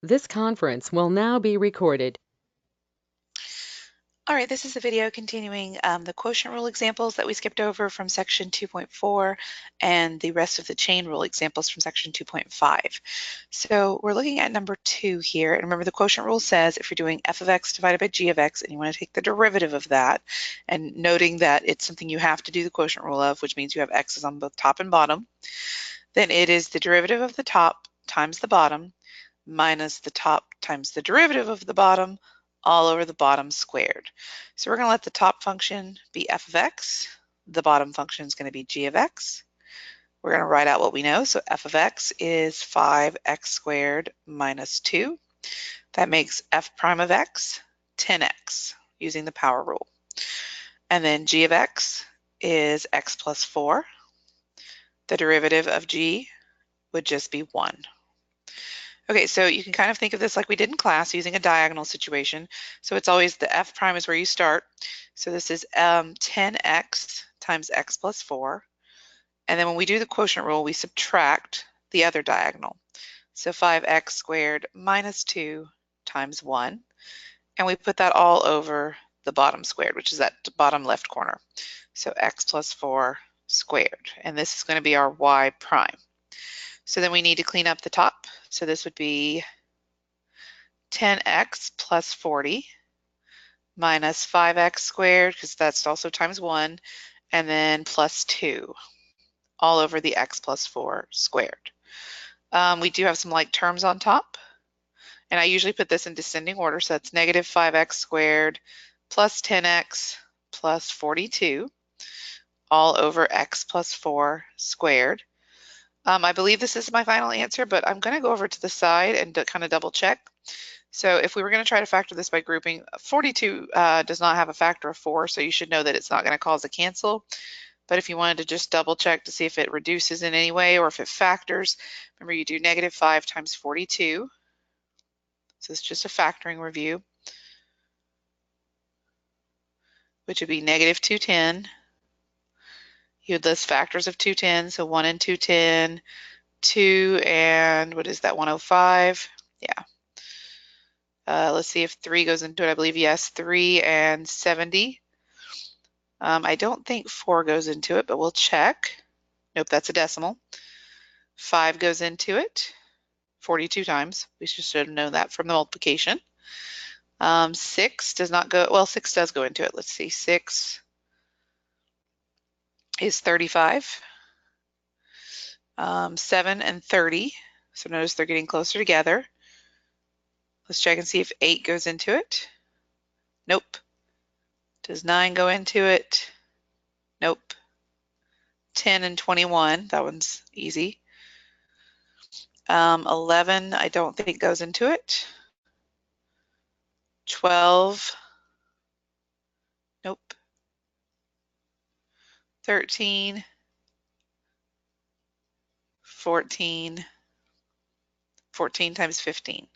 This conference will now be recorded. All right, this is a video continuing the quotient rule examples that we skipped over from section 2.4 and the rest of the chain rule examples from section 2.5. So we're looking at number 2 here. And remember, the quotient rule says if you're doing f of x divided by g of x and you want to take the derivative of that, and noting that it's something you have to do the quotient rule of, which means you have x's on both top and bottom, then it is the derivative of the top times the bottom minus the top times the derivative of the bottom all over the bottom squared. So we're going to let the top function be f of x. The bottom function is going to be g of x. We're going to write out what we know. So f of x is 5x squared minus 2. That makes f prime of x 10x using the power rule. And then g of x is x plus 4. The derivative of g would just be 1. Okay, so you can kind of think of this like we did in class using a diagonal situation. So it's always the f prime is where you start. So this is 10x times x plus 4. And then when we do the quotient rule, we subtract the other diagonal. So 5x squared minus 2 times 1. And we put that all over the bottom squared, which is that bottom left corner. So x plus 4 squared. And this is going to be our y prime. So then we need to clean up the top. So this would be 10x plus 40 minus 5x squared, because that's also times 1, and then plus 2, all over the x plus 4 squared. We do have some like terms on top, and I usually put this in descending order, so that's negative 5x squared plus 10x plus 42, all over x plus 4 squared. I believe this is my final answer, but I'm going to go over to the side and kind of double check. So if we were going to try to factor this by grouping, 42 does not have a factor of 4, so you should know that it's not going to cause a cancel. But if you wanted to just double check to see if it reduces in any way or if it factors, remember you do negative 5 times 42. So it's just a factoring review, which would be negative 210. You would list factors of 210, so 1 and 210, 2 and what is that, 105? Yeah. Let's see if 3 goes into it. I believe yes, 3 and 70. I don't think 4 goes into it, but we'll check. Nope, that's a decimal. 5 goes into it 42 times. We should have known that from the multiplication. 6 does not go, well, 6 does go into it. Let's see, 6 is 35. 7 and 30. So notice they're getting closer together. Let's check and see if 8 goes into it. Nope. Does 9 go into it? Nope. 10 and 21, that one's easy. 11, I don't think goes into it. 12, nope. 13, 14, 14 times 15.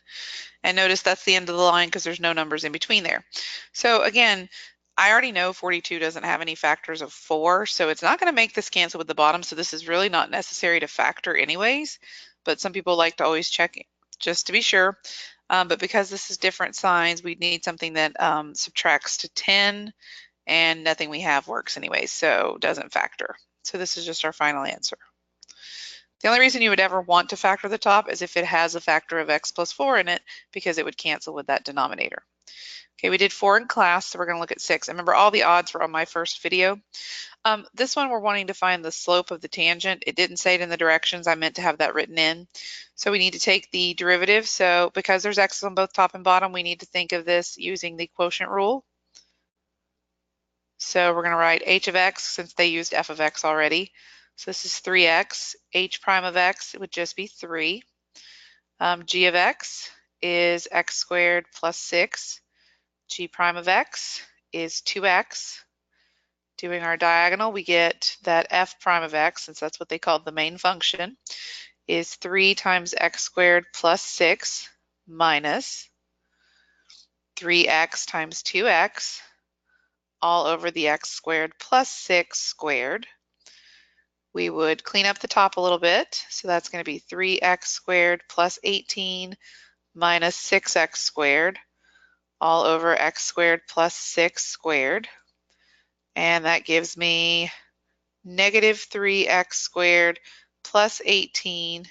And notice that's the end of the line because there's no numbers in between there. So again, I already know 42 doesn't have any factors of 4, so it's not going to make this cancel with the bottom, so this is really not necessary to factor anyways, but some people like to always check just to be sure. But because this is different signs, we need something that subtracts to 10, and nothing we have works anyway, so doesn't factor. So this is just our final answer. The only reason you would ever want to factor the top is if it has a factor of x plus 4 in it, because it would cancel with that denominator. Okay, we did 4 in class, so we're going to look at 6. And remember, all the odds were on my first video. This one, we're wanting to find the slope of the tangent. It didn't say it in the directions. I meant to have that written in. So we need to take the derivative. So because there's x's on both top and bottom, we need to think of this using the quotient rule. So we're going to write h of x, since they used f of x already. So this is 3x. H prime of x, it would just be 3. G of x is x squared plus 6. G prime of x is 2x. Doing our diagonal, we get that f prime of x, since that's what they called the main function, is 3 times x squared plus 6 minus 3x times 2x all over the x squared plus 6 squared. We would clean up the top a little bit, so that's going to be 3x squared plus 18 minus 6x squared all over x squared plus 6 squared. And that gives me negative 3x squared plus 18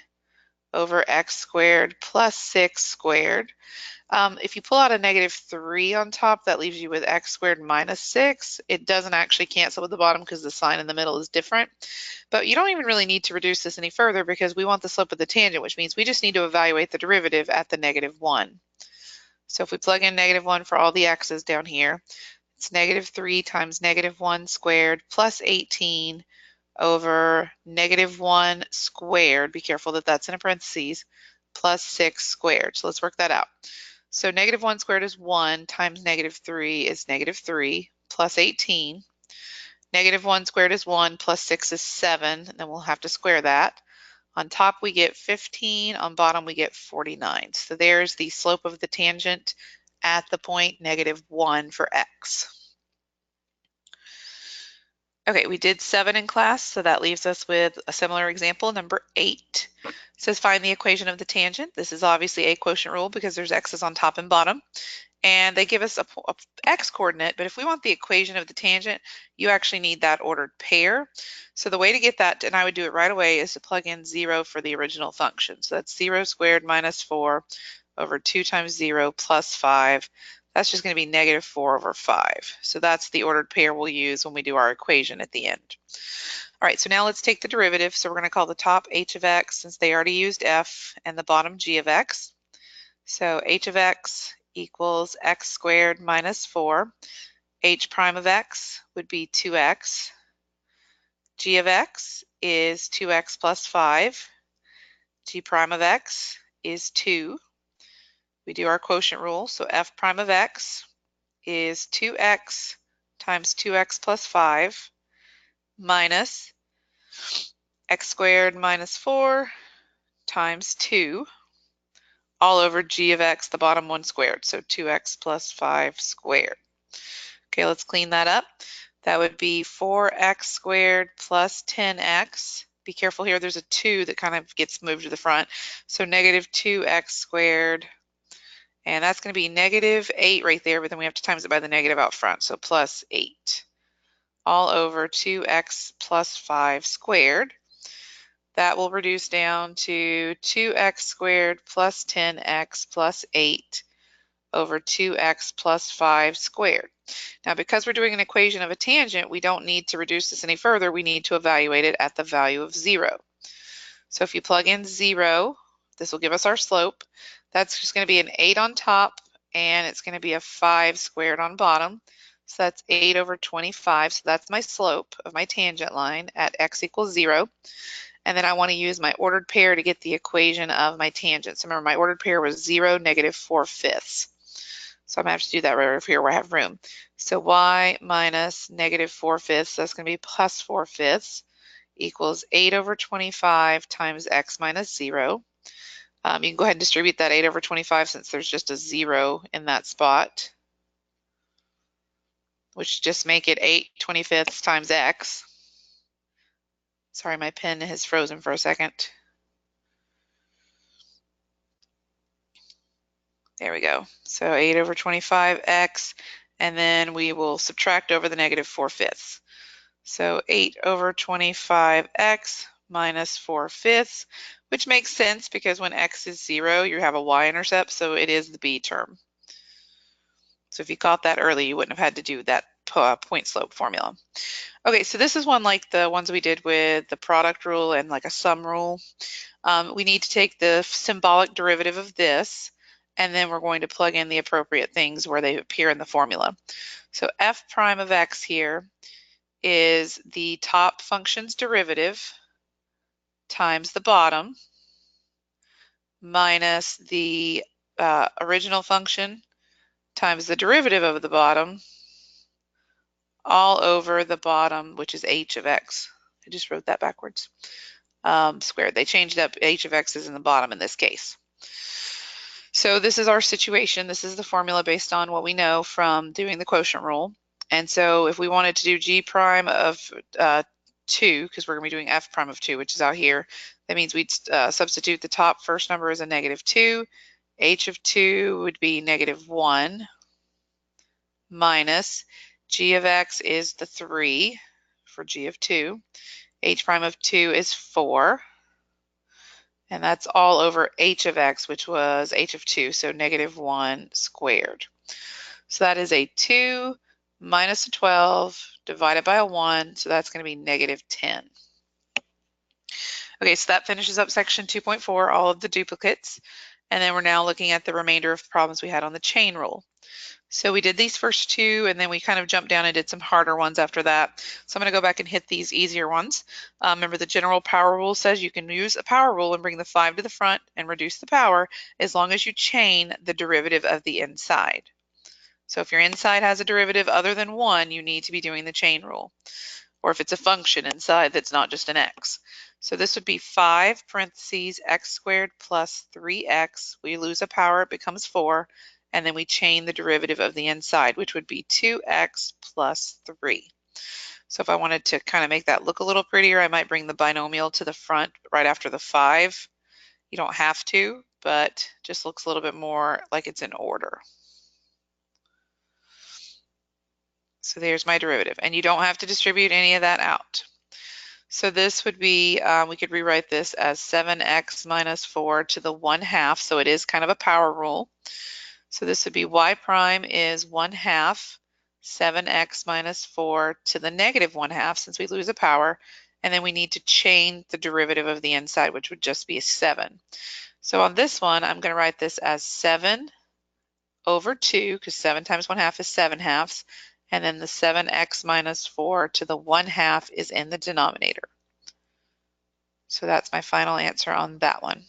over x squared plus 6 squared. If you pull out a negative 3 on top, that leaves you with x squared minus 6. It doesn't actually cancel with the bottom because the sign in the middle is different. But you don't even really need to reduce this any further because we want the slope of the tangent, which means we just need to evaluate the derivative at the negative 1. So if we plug in negative 1 for all the x's down here, it's negative 3 times negative 1 squared plus 18 over negative 1 squared, be careful that that's in a parentheses, plus 6 squared. So let's work that out. So negative 1 squared is 1 times negative 3 is negative 3 plus 18. Negative 1 squared is 1 plus 6 is 7, and then we'll have to square that. On top we get 15, on bottom we get 49. So there's the slope of the tangent at the point negative 1 for x. Okay, we did 7 in class, so that leaves us with a similar example, number 8. It says find the equation of the tangent. This is obviously a quotient rule because there's x's on top and bottom. And they give us a x coordinate, but if we want the equation of the tangent, you actually need that ordered pair. So the way to get that, and I would do it right away, is to plug in 0 for the original function. So that's 0 squared minus 4 over 2 times 0 plus 5. That's just going to be negative 4 over 5. So that's the ordered pair we'll use when we do our equation at the end. All right, so now let's take the derivative. So we're going to call the top h of x since they already used f and the bottom g of x. So h of x equals x squared minus 4. H prime of x would be 2x. G of x is 2x plus 5. G prime of x is 2. We do our quotient rule, so f prime of x is 2x times 2x plus 5 minus x squared minus 4 times 2 all over g of x, the bottom one squared, so 2x plus 5 squared. Okay, let's clean that up. That would be 4x squared plus 10x. Be careful here, there's a 2 that kind of gets moved to the front. So negative 2x squared, and that's going to be negative 8 right there, but then we have to times it by the negative out front, so plus 8. All over 2x plus 5 squared. That will reduce down to 2x squared plus 10x plus 8 over 2x plus 5 squared. Now, because we're doing an equation of a tangent, we don't need to reduce this any further. We need to evaluate it at the value of 0. So if you plug in 0, this will give us our slope. That's just going to be an 8 on top, and it's going to be a 5 squared on bottom. So that's 8 over 25. So that's my slope of my tangent line at x equals 0. And then I want to use my ordered pair to get the equation of my tangent. So remember, my ordered pair was 0, negative 4/5. So I'm going to have to do that right over here where I have room. So y minus negative 4/5, that's going to be plus 4/5, equals 8 over 25 times x minus 0. You can go ahead and distribute that 8 over 25 since there's just a 0 in that spot, which just make it 8/25 times x. Sorry, my pen has frozen for a second. There we go. So 8 over 25x, and then we will subtract over the negative 4/5. So 8 over 25x minus 4/5, which makes sense because when x is 0, you have a y-intercept, so it is the b term. So if you caught that early, you wouldn't have had to do that point slope formula. Okay, so this is one like the ones we did with the product rule and like a sum rule. We need to take the symbolic derivative of this, and then we're going to plug in the appropriate things where they appear in the formula. So f prime of x here is the top function's derivative times the bottom minus the original function times the derivative of the bottom all over the bottom, which is h of x. I just wrote that backwards. Squared. They changed up h of x is in the bottom in this case. So this is our situation. This is the formula based on what we know from doing the quotient rule. And so if we wanted to do g prime of 2, because we're going to be doing f prime of 2, which is out here, that means we'd substitute the top first number as a negative 2, h of 2 would be -1 minus g of x is the 3 for g of 2. H prime of 2 is 4. And that's all over h of x, which was h of 2, so -1 squared. So that is a 2 minus a 12 divided by a 1, so that's going to be -10. Okay, so that finishes up section 2.4, all of the duplicates. And then we're now looking at the remainder of problems we had on the chain rule. So we did these first two, and then we kind of jumped down and did some harder ones after that. So I'm going to go back and hit these easier ones. Remember, the general power rule says you can use a power rule and bring the 5 to the front and reduce the power as long as you chain the derivative of the inside. So if your inside has a derivative other than 1, you need to be doing the chain rule. Or if it's a function inside that's not just an x. So this would be 5 parentheses x squared plus 3x. We lose a power, it becomes 4. And then we chain the derivative of the inside, which would be 2x plus 3. So if I wanted to kind of make that look a little prettier, I might bring the binomial to the front right after the 5. You don't have to, but just looks a little bit more like it's in order. So there's my derivative, and you don't have to distribute any of that out. So this would be, we could rewrite this as 7x minus 4 to the 1/2, so it is kind of a power rule. So this would be y prime is 1/2 7x minus 4 to the -1/2, since we lose a power, and then we need to chain the derivative of the inside, which would just be 7. So on this one, I'm going to write this as 7 over 2, because 7 times 1/2 is 7/2, and then the 7x minus 4 to the 1/2 is in the denominator. So that's my final answer on that one.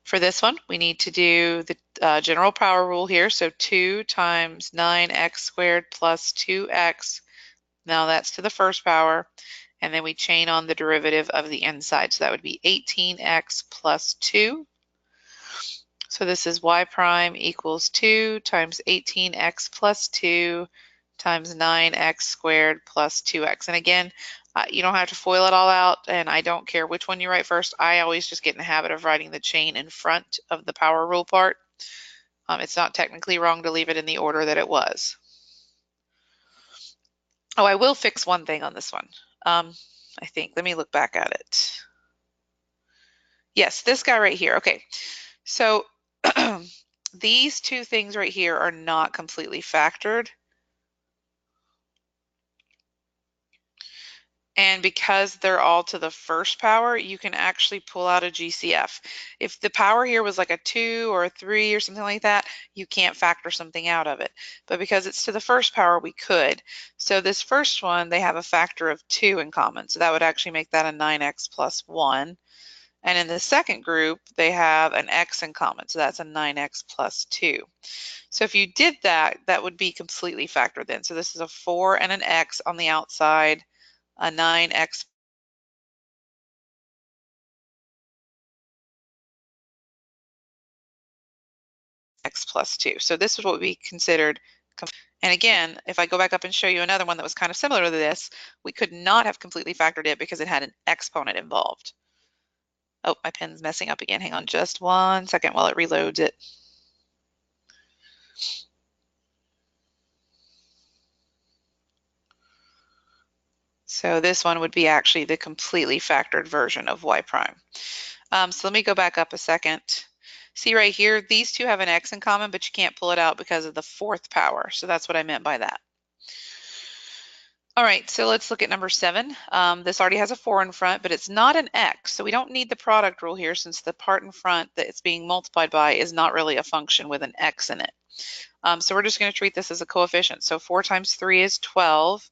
For this one, we need to do the general power rule here. So 2 times 9x squared plus 2x. Now that's to the first power. And then we chain on the derivative of the inside. So that would be 18x plus 2. So this is y prime equals 2 times 18x plus 2 times 9x squared plus 2x. And again, you don't have to FOIL it all out, and I don't care which one you write first. I always just get in the habit of writing the chain in front of the power rule part. It's not technically wrong to leave it in the order that it was. Oh, I will fix one thing on this one. I think, let me look back at it. Yes, this guy right here. Okay, so these two things right here are not completely factored. And because they're all to the first power, you can actually pull out a GCF. If the power here was like a 2 or a 3 or something like that, you can't factor something out of it. But because it's to the first power, we could. So this first one, they have a factor of 2 in common. So that would actually make that a 9x plus 1. And in the second group, they have an x in common. So that's a 9x plus 2. So if you did that, that would be completely factored in. So this is a 4 and an x on the outside, a 9x plus 2. So this is what would be considered. And again, if I go back up and show you another one that was kind of similar to this, we could not have completely factored it because it had an exponent involved. Oh, my pen's messing up again. Hang on just 1 second while it reloads it. So this one would be actually the completely factored version of y prime. So let me go back up a second. See right here, these two have an x in common, but you can't pull it out because of the fourth power. So that's what I meant by that. All right, so let's look at number 7. This already has a 4 in front, but it's not an x. So we don't need the product rule here, since the part in front that it's being multiplied by is not really a function with an x in it. So we're just going to treat this as a coefficient. So 4 times 3 is 12.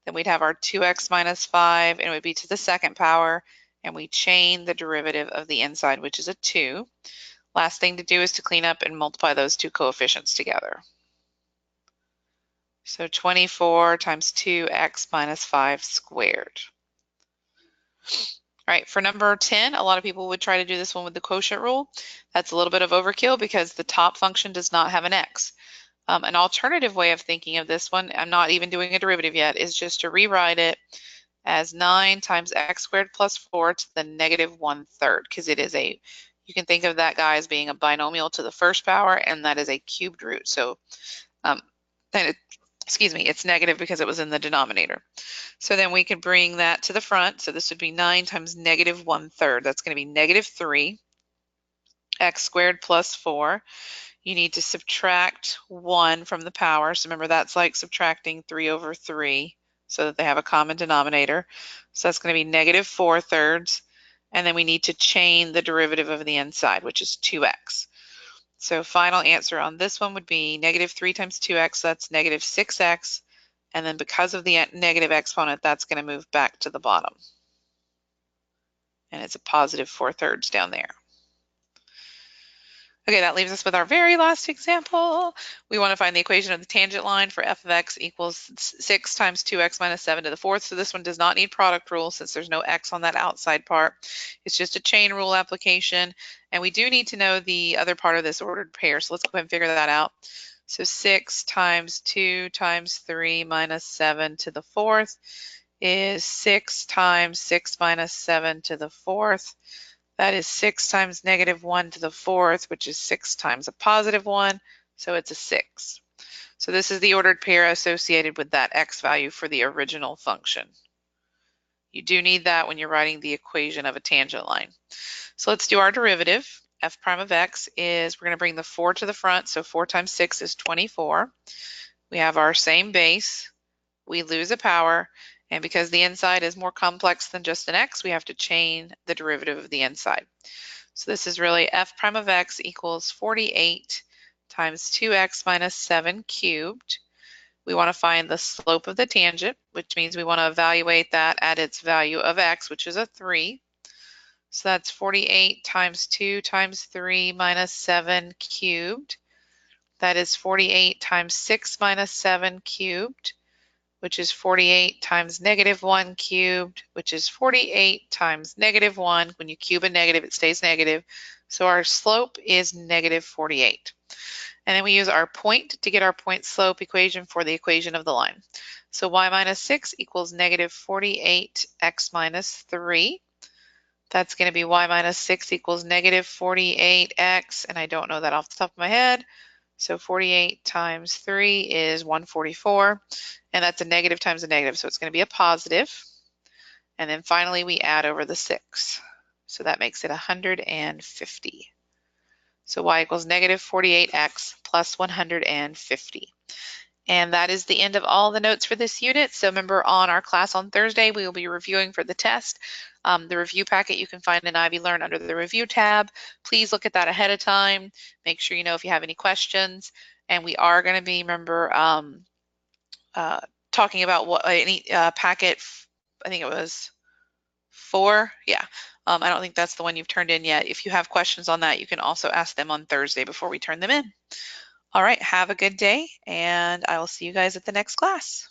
Then we'd have our 2x minus 5, and it would be to the second power. And we chain the derivative of the inside, which is a 2. Last thing to do is to clean up and multiply those two coefficients together. So 24 times 2x minus 5 squared. All right, for number 10, a lot of people would try to do this one with the quotient rule. That's a little bit of overkill because the top function does not have an x. An alternative way of thinking of this one, I'm not even doing a derivative yet, is just to rewrite it as 9 times x squared plus 4 to the -1/3, because it is a You can think of that guy as being a binomial to the first power, and that is a cubed root. So, and it's negative because it was in the denominator. So then we could bring that to the front. So this would be 9 times negative 1/3. That's going to be negative 3, x squared plus 4. You need to subtract 1 from the power. So remember, that's like subtracting 3 over 3 so that they have a common denominator. So that's going to be negative 4/3. And then we need to chain the derivative of the inside, which is 2x. So final answer on this one would be negative 3 times 2x, that's negative 6x. And then because of the negative exponent, that's going to move back to the bottom. And it's a positive 4/3 down there. Okay, that leaves us with our very last example. We want to find the equation of the tangent line for f of x equals 6 times 2x minus 7 to the fourth. So this one does not need product rule since there's no x on that outside part. It's just a chain rule application. And we do need to know the other part of this ordered pair. So let's go ahead and figure that out. So 6 times 2 times 3 minus 7 to the fourth is 6 times 6 minus 7 to the fourth. That is 6 times negative 1 to the fourth, which is 6 times a positive 1, so it's a 6. So this is the ordered pair associated with that x value for the original function. You do need that when you're writing the equation of a tangent line. So let's do our derivative. F prime of x is, we're going to bring the 4 to the front, so 4 times 6 is 24. We have our same base. We lose a power. And because the inside is more complex than just an x, we have to chain the derivative of the inside. So this is really f prime of x equals 48 times 2x minus 7 cubed. We want to find the slope of the tangent, which means we want to evaluate that at its value of x, which is a 3. So that's 48 times 2 times 3 minus 7 cubed. That is 48 times 6 minus 7 cubed, which is 48 times negative 1 cubed, which is 48 times negative 1. When you cube a negative, it stays negative. So our slope is negative 48. And then we use our point to get our point slope equation for the equation of the line. So y minus 6 equals negative 48x minus 3. That's going to be y minus 6 equals negative 48x, and I don't know that off the top of my head. So 48 times 3 is 144, and that's a negative times a negative, so it's going to be a positive. And then finally, we add over the 6. So that makes it 150. So y equals negative 48x plus 150. And that is the end of all the notes for this unit. So remember, on our class on Thursday, we will be reviewing for the test. The review packet you can find in Ivy Learn under the review tab. Please look at that ahead of time. Make sure you know if you have any questions. And we are going to be, remember, talking about what any packet, I think it was 4. Yeah. I don't think that's the one you've turned in yet. If you have questions on that, you can also ask them on Thursday before we turn them in. All right, have a good day, and I will see you guys at the next class.